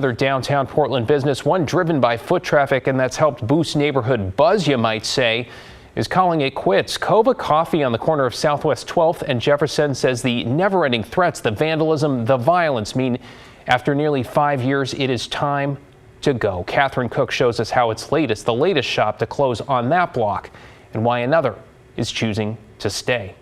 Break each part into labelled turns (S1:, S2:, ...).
S1: Another downtown Portland business, one driven by foot traffic, and that's helped boost neighborhood buzz, you might say, is calling it quits. Coava Coffee on the corner of Southwest 12th and Jefferson says the never-ending threats, the vandalism, the violence mean after nearly 5 years, it is time to go. Catherine Cook shows us how it's the latest shop to close on that block, and why another is choosing to stay.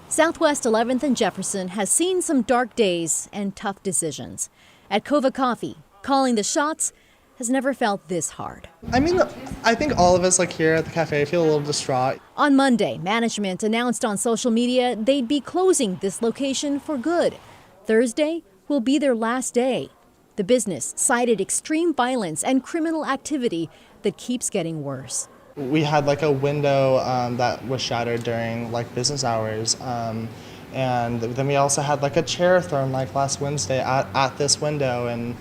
S2: Southwest 11th and Jefferson has seen some dark days and tough decisions. At Coava Coffee, calling the shots has never felt this hard.
S3: I mean, I think all of us here at the cafe feel a little distraught.
S2: On Monday, management announced on social media they'd be closing this location for good. Thursday will be their last day. The business cited extreme violence and criminal activity that keeps getting worse.
S3: We had a window that was shattered during business hours, and then we also had a chair thrown last Wednesday at this window, and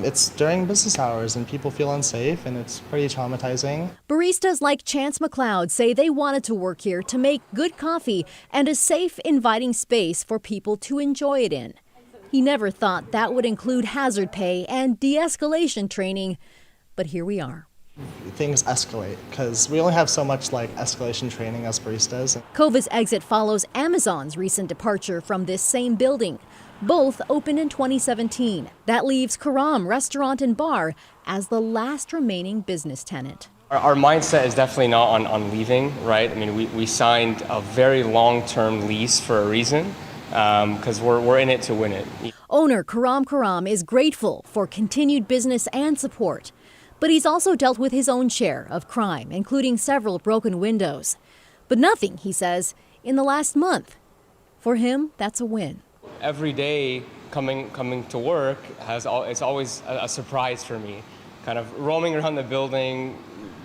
S3: it's during business hours and people feel unsafe and it's pretty traumatizing.
S2: Baristas like Chance McLeod say they wanted to work here to make good coffee and a safe, inviting space for people to enjoy it in. He never thought that would include hazard pay and de-escalation training, but here we are.
S3: Things escalate because we only have so much escalation training as baristas.
S2: Coava's exit follows Amazon's recent departure from this same building. Both opened in 2017. That leaves Karam Restaurant and Bar as the last remaining business tenant.
S4: Our mindset is definitely not on leaving, right? I mean, we signed a very long-term lease for a reason because we're in it to win it.
S2: Owner Karam is grateful for continued business and support. But he's also dealt with his own share of crime, including several broken windows. But nothing, he says, in the last month. For him, that's a win.
S4: Every day coming to work it's always a surprise for me. Kind of roaming around the building,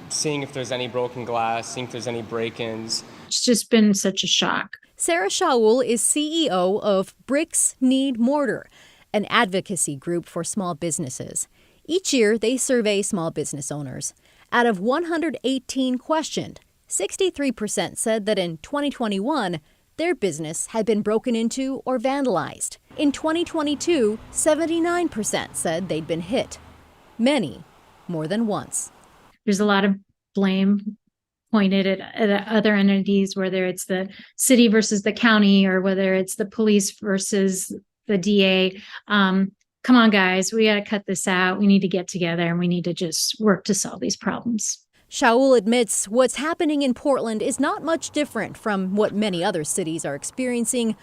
S4: seeing if there's any broken glass, seeing if there's any break-ins.
S5: It's just been such a shock.
S2: Sarah Shaul is CEO of Bricks Need Mortar, an advocacy group for small businesses. Each year, they survey small business owners. Out of 118 questioned, 63% said that in 2021, their business had been broken into or vandalized. In 2022, 79% said they'd been hit. Many more than once.
S5: There's a lot of blame pointed at other entities, whether it's the city versus the county or whether it's the police versus the DA. Come on, guys, we got to cut this out. We need to get together and we need to just work to solve these problems.
S2: Shaul admits what's happening in Portland is not much different from what many other cities are experiencing,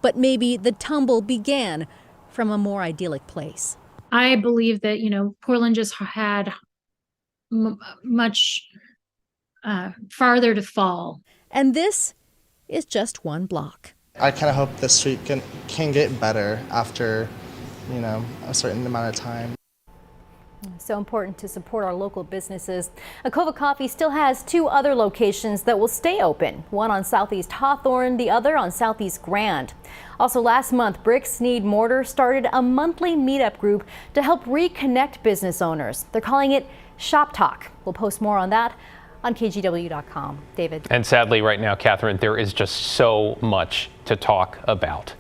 S2: but maybe the tumble began from a more idyllic place.
S5: I believe that, Portland just had much farther to fall.
S2: And this is just one block.
S3: I kind of hope the street can get better after a certain amount of time.
S2: So important to support our local businesses. Coava Coffee still has 2 other locations that will stay open, one on Southeast Hawthorne, the other on Southeast Grand. Also last month, Bricks Need Mortar started a monthly meetup group to help reconnect business owners. They're calling it Shop Talk. We'll post more on that on KGW.com. David.
S1: And sadly right now, Catherine, there is just so much to talk about.